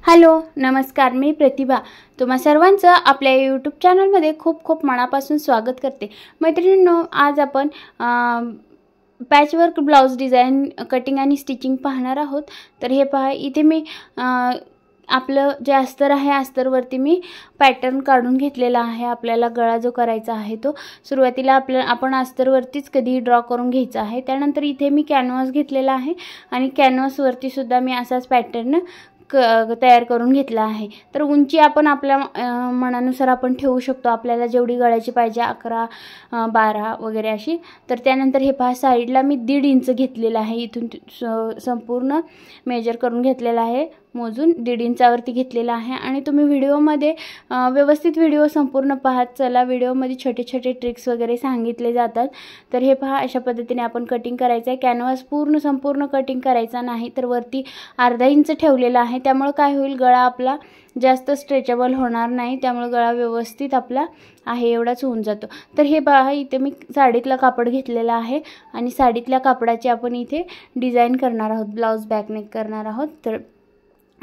Hello नमस्कार, मी प्रतिभा तुम्हा सर्वांचं आपल्या यूट्यूब चॅनलमध्ये खूप खूप मनापासून स्वागत करते। मैत्रिणींनो, आज आपण पॅचवर्क ब्लाउज डिझाइन कटिंग आणि स्टिचिंग पाहणार आहोत। तर हे पहा, इथे मी आपलं जे अस्तर आहे अस्तरवरती मी पॅटर्न काढून घेतलेला आहे। आपल्याला गळा जो करायचा आहे तो सुरुवातीला आपण अस्तरवरतीच कधी ड्रॉ करून घ्यायचा आहे। त्यानंतर इथे मी कॅनव्हास घेतलेला आहे आणि कॅनव्हासवरती सुद्धा मी असाच पॅटर्न तयार करून घेतला आहे। तर उंची आपण आपल्या मनानुसार आपण ठेवू शकतो, आपल्याला जेवढी गळ्याची पाहिजे 11, 12 वगैरे अशी। तर त्यानंतर हे पहा, साइडला मी 1.5 इंच घेतलेला आहे। इथून संपूर्ण मेजर करून घेतलेला आहे, मोजून 1.5 इंचावरती घेतलेला आहे। आणि तुम्ही व्हिडिओमध्ये व्यवस्थित व्हिडिओ संपूर्ण पाहत चला। व्हिडिओमध्ये छोटे छोटे ट्रिक्स वगैरे सांगितले जातात। तर हे पहा, अशा पद्धतीने आपण कटिंग करायचं आहे। कॅनव्हास संपूर्ण कटिंग करायचा नाही, तर वरती अर्धा इंच ठेवलेला आहे। त्यामुळे काय होईल, गळा आपला जास्त स्ट्रेचेबल होणार नाही, त्यामुळे गळा व्यवस्थित आपला आहे एवढाच होऊन जातो। तर हे पहा, इथे मी साडीतला कापड घेतलेला आहे आणि साडीतल्या कापडाची आपण इथे डिझाइन करणार आहोत, ब्लाउज बॅक नेक करणार आहोत। तर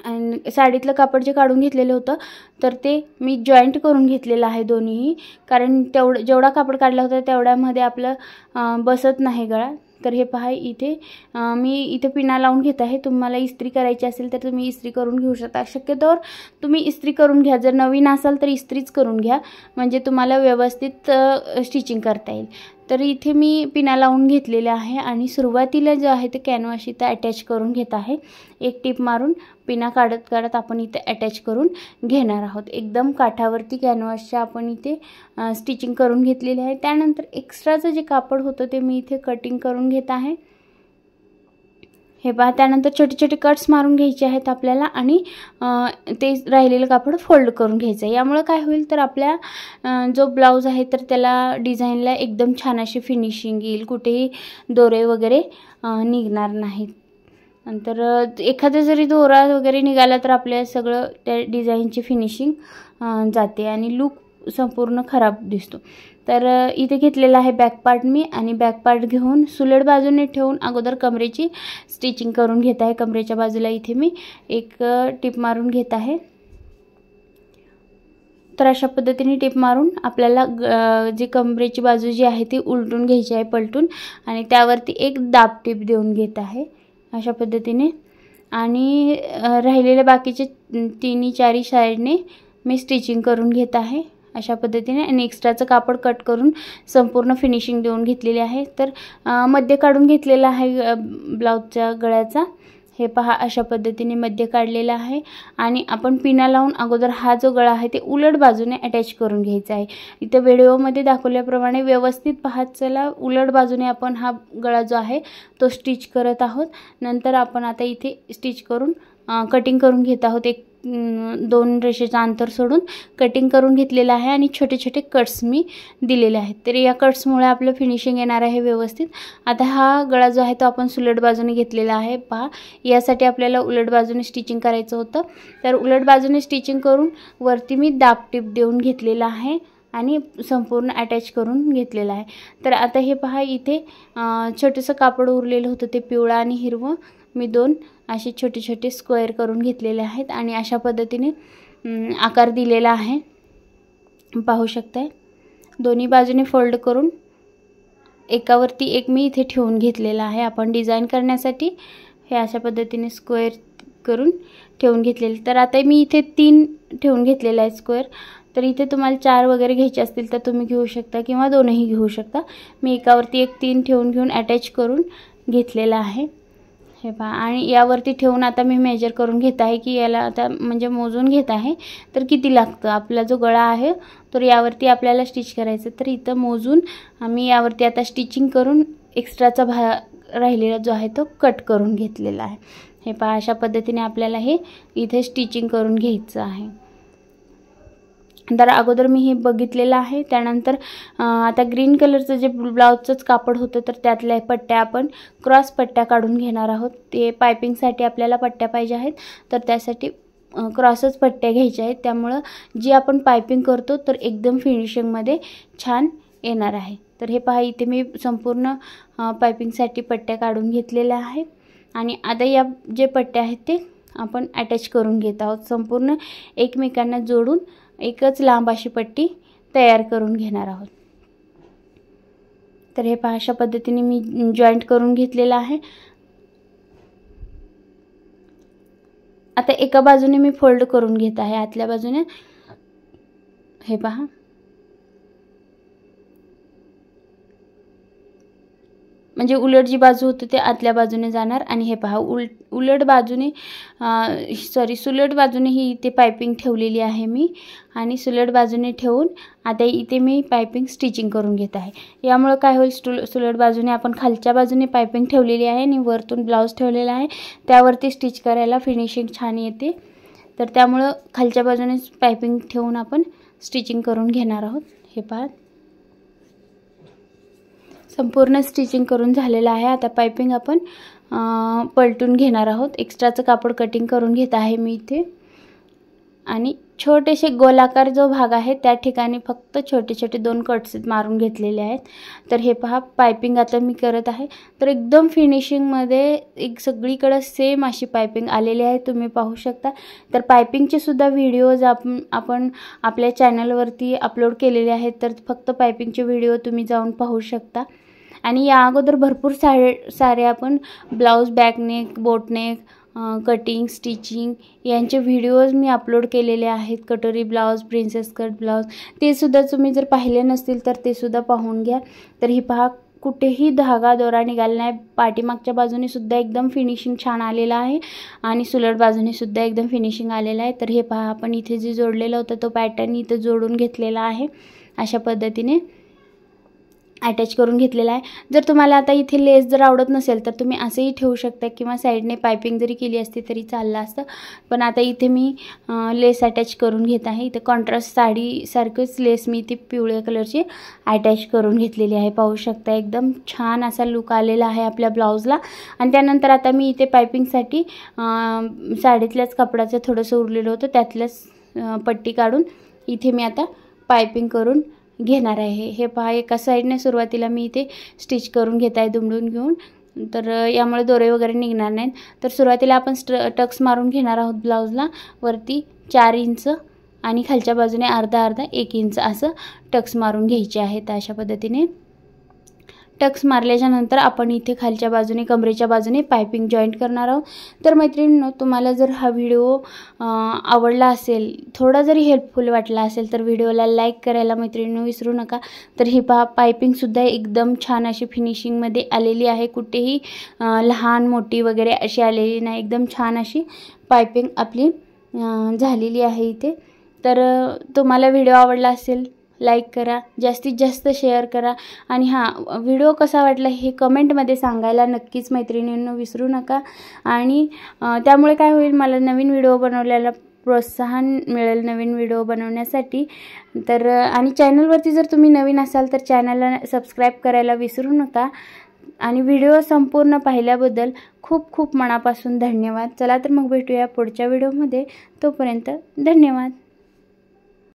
आणि साडीतलं कापड जे काढून घेतलेलं होतं तर ते मी जॉईंट करून घेतलेलं आहे दोन्हीही, कारण जेवढा कापड काढला होता तेवढ्यामध्ये आपलं बसत नाही गळा। तर हे पहा, इथे मी इथे पिना लावून घेत आहे। तुम्हाला इस्त्री करायची असेल तर तुम्ही इस्त्री करून घेऊ शकता। शक्यतोवर तुम्ही इस्त्री करून घ्या, जर नवीन असाल तर इस्त्रीच करून घ्या, म्हणजे तुम्हाला व्यवस्थित स्टिचिंग करता येईल। तर इथे मी पिना लावून घेतलेले आहे आणि सुरुवातीला जे आहे ते कॅनव्हास इथे अटॅच करून घेत आहे। एक टिप मारून पिना काढत काढत आपण इथे अटॅच करून घेणार आहोत। एकदम काठावरती कॅनव्हासच्या आपण इथे स्टिचिंग करून घेतलेली आहे। त्यानंतर एक्स्ट्राचं जे कापड होतं ते मी इथे कटिंग करून घेत आहे। हे पहा, त्यानंतर छोटे छोटे कट्स मारून घ्यायचे आहेत आपल्याला आणि ते राहिलेलं कापड फोल्ड करून घ्यायचं आहे। यामुळे काय होईल, तर आपल्या जो ब्लाउज आहे तर त्याला डिझाईनला एकदम छान अशी फिनिशिंग येईल, कुठेही दोरे वगैरे निघणार नाहीत। नंतर एखादा जरी दोरा वगैरे निघाला तर आपल्या सगळं त्या डिझाईनची फिनिशिंग जाते आणि लुक संपूर्ण खराब दिसतो। तर इथे घेतलेला आहे बॅक पार्ट मी, आणि बॅक पार्ट घेऊन सुलट बाजूने ठेवून अगोदर कमरेची स्टिचिंग करून घेत आहे। कमरेच्या बाजूला इथे मी एक टिप मारून घेत आहे। तर अशा पद्धतीने टिप मारून आपल्याला जी कमरेची बाजू जी आहे ती उलटून घ्यायची आहे पलटून, आणि त्यावरती एक दाब टिप देऊन घेत आहे अशा पद्धतीने। आणि राहिलेल्या बाकीचे 3-4 साइडने मी स्टिचिंग करून घेत आहे अशा पद्धतीने, आणि एक्स्ट्राचं कापड कट करून संपूर्ण फिनिशिंग देऊन घेतलेली आहे। तर मध्य काढून घेतलेला आहे ब्लाउजच्या गळ्याचा। हे पहा, अशा पद्धतीने मध्य काढलेला आहे आणि आपण पिना लावून अगोदर हा जो गळा आहे ते उलट बाजूने अटॅच करून घ्यायचा आहे। इथे व्हिडिओमध्ये दाखवल्याप्रमाणे व्यवस्थित पाहत चला, उलट बाजूने आपण हा गळा जो आहे तो स्टिच करत आहोत। नंतर आपण आता इथे स्टिच करून कटिंग करून घेत आहोत। 2 रेषेचं अंतर सोडून कटिंग करून घेतलेलं आहे आणि छोटे छोटे कट्स मी दिलेले आहेत। तर या कट्समुळे आपलं फिनिशिंग येणार आहे व्यवस्थित। आता हा गळा जो आहे तो आपण सुलट बाजूने घेतलेला आहे। पहा, यासाठी आपल्याला उलट बाजूने स्टिचिंग करायचं होतं, तर उलट बाजूने स्टिचिंग करून वरती मी दाब टिप देऊन घेतलेला आहे आणि संपूर्ण अटॅच करून घेतलेला आहे। तर आता हे पहा, इथे छोटंसं कापड उरलेलं होतं ते पिवळा आणि हिरवं मी 2 असे छोटे छोटे स्क्वेअर करून घेतलेले आहेत आणि अशा पद्धतीने आकार दिलेला आहे, पाहू शकताय। दोन्ही बाजूने फोल्ड करून एकावरती एक मी इथे ठेवून घेतलेला आहे। आपण डिझाइन करण्यासाठी हे अशा पद्धतीने स्क्वेअर करून ठेवून घेतलेले। तर आता मी इथे 3 ठेवून घेतलेला आहे स्क्वेअर। तर इथे तुम्हाला 4 वगैरे घ्यायचे असतील तर तुम्ही घेऊ शकता किंवा 2ही घेऊ शकता। मी एकावरती एक 3 घेऊन अटॅच करून घेतलेला आहे। हे पहा, आणि यावरती ठेवून आता मी मेजर करून घेत आहे की याला आता म्हणजे मोजून घेत आहे तर किती लागतं। आपला जो गळा आहे तर यावरती आपल्याला स्टिच करायचं, तर इथं मोजून आम्ही यावरती आता स्टिचिंग करून एक्स्ट्राचा भाग राहिलेला जो आहे तो कट करून घेतलेला आहे। हे पहा, अशा पद्धतीने आपल्याला हे इथे स्टिचिंग करून घ्यायचं आहे। तर अगोदर मी हे बघितलेलं आहे। त्यानंतर आता ग्रीन कलरचं जे ब्लाउजचंच कापड होतं तर त्यातल्या पट्ट्या आपण क्रॉस पट्ट्या काढून घेणार आहोत। ते पायपिंगसाठी आपल्याला पट्ट्या पाहिजे आहेत, तर त्यासाठी क्रॉसच पट्ट्या घ्यायच्या आहेत। त्यामुळं जी आपण पायपिंग करतो तर एकदम फिनिशिंगमध्ये छान येणार आहे। तर हे पहा, इथे मी संपूर्ण पायपिंगसाठी पट्ट्या काढून घेतलेल्या आहेत आणि आता या जे पट्ट्या आहेत ते आपण अटॅच करून घेत आहोत. संपूर्ण एकमेकांना जोडून एकच लांब अशी पट्टी तयार करून घेणार आहोत. तर हे पहा अशा पद्धतीने मी जॉईंट करून घेतलेला आहे. आता एका बाजूने मी फोल्ड करून घेत आहे आतल्या बाजूने. हे पहा म्हणजे उलट जी बाजू होती ते आतल्या बाजूने जाणार आणि हे पहा उलट बाजूने सुलट बाजूने ही इथे पाइपिंग ठेवलेली आहे मी आणि सुलट बाजूने ठेवून आता इथे मी पाइपिंग स्टिचिंग करून घेत आहे. यामुळे काय होईल, सुलट बाजूने आपण खालच्या बाजूने पाइपिंग ठेवलेली आहे आणि वरतून ब्लाउज ठेवलेला आहे, त्यावरती स्टिच करायला फिनिशिंग छान येते. तर त्यामुळे खालच्या बाजूने पाइपिंग ठेवून आपण स्टिचिंग करून घेणार आहोत. हे पहा संपूर्ण स्टिचिंग करून झालेलं आहे. आता पाइपिंग आपण पलटून घेणार आहोत. एक्स्ट्राचं कापड कटिंग करून घेत आहे मी इथे आणि छोटेसे गोलाकार जो भाग आहे त्या ठिकाणी फक्त छोटे छोटे 2 कट्स मारून घेतलेले आहेत. तर हे पहा पाइपिंग आता मी करत आहे. तर एकदम फिनिशिंगमध्ये एक सगळीकडे सेम अशी पाइपिंग आलेली आहे, तुम्ही पाहू शकता. तर पाइपिंगचे सुद्धा व्हिडिओज आपण आपल्या चॅनलवरती अपलोड केलेले आहेत. तर फक्त पाइपिंगचे व्हिडिओ तुम्ही जाऊन पाहू शकता. आणि या अगोदर भरपूर सारे आपण blouse back neck, boat neck, cutting, stitching यांचे व्हिडिओज मी अपलोड केलेले आहेत. कटोरी ब्लाउज, प्रिन्सेस कट ब्लाउज, ते सुद्धा तुम्ही जर पाहिले नसतील तर ते सुद्धा पाहून घ्या. तर ही पहा कुठेही धागा दोरा निघाला नाही. पाठीमागच्या बाजूने सुद्धा एकदम फिनिशिंग छान आलेलं आहे आणि सुलट बाजूने सुद्धा एकदम फिनिशिंग आलेलं आहे. तर हे पहा आपण इथे जे जोडलेलं होतं तो पॅटर्न इथे जोडून घेतलेला आहे. अशा पद्धतीने अटॅच करून घेतलेला आहे. जर तुम्हाला आता इथे लेस जर आवडत नसेल तर तुम्ही असेही ठेवू शकता किंवा साईडने पाइपिंग जरी केली असती तरी चाललं असतं. पण आता इथे मी लेस अटॅच करून घेत आहे. इथे कॉन्ट्रास्ट साडीसारखंच लेस मी इथे पिवळ्या कलरची अटॅच करून घेतलेली आहे. पाहू शकता एकदम छान असा लुक आलेला आहे आपल्या ब्लाउजला. आणि त्यानंतर आता मी इथे पाइपिंगसाठी साडीतल्याच कपडाचं थोडंसं उरलेलं होतं त्यातलंच पट्टी काढून इथे मी आता पाइपिंग करून घेणार आहे. हे पहा एका साईडने सुरुवातीला मी इथे स्टिच करून घेत आहे दुमडून घेऊन. तर यामुळे दोरे वगैरे निघणार नाहीत. तर सुरुवातीला आपण टक्स मारून घेणार आहोत ब्लाउजला. वरती 4 इंच आणि खालच्या बाजूने अर्धा 1 इंच असं टक्स मारून घ्यायचे आहेत. अशा पद्धतीने टक्स मारल्याच्या नंतर आपण इथे खालच्या बाजूने कमरेच्या बाजूने पाइपिंग जॉईंट करणार आहोत. तर मैत्रिणींनो, तुम्हाला जर हा व्हिडिओ आवडला असेल, थोडा जरी हेल्पफुल वाटला असेल तर व्हिडिओला लाईक करायला मैत्रिणींनो विसरू नका. तर ही पहा पाइपिंगसुद्धा एकदम छान अशी फिनिशिंगमध्ये आलेली आहे. कुठेही लहान मोठी वगैरे अशी आलेली नाही. एकदम छान अशी पाइपिंग आपली झालेली आहे इथे. तर तुम्हाला व्हिडिओ आवडला असेल लाईक करा, जास्तीत जास्त शेअर करा आणि हां, व्हिडिओ कसा वाटला हे कमेंटमध्ये सांगायला नक्कीच मैत्रिणींनो विसरू नका. आणि त्यामुळे काय होईल, मला नवीन व्हिडिओ बनवल्याला प्रोत्साहन मिळेल नवीन व्हिडिओ बनवण्यासाठी. तर आणि चॅनलवरती जर तुम्ही नवीन असाल तर चॅनलला सबस्क्राईब करायला विसरू नका. आणि व्हिडिओ संपूर्ण पाहिल्याबद्दल खूप खूप मनापासून धन्यवाद. चला तर मग भेटूया पुढच्या व्हिडिओमध्ये. तोपर्यंत धन्यवाद.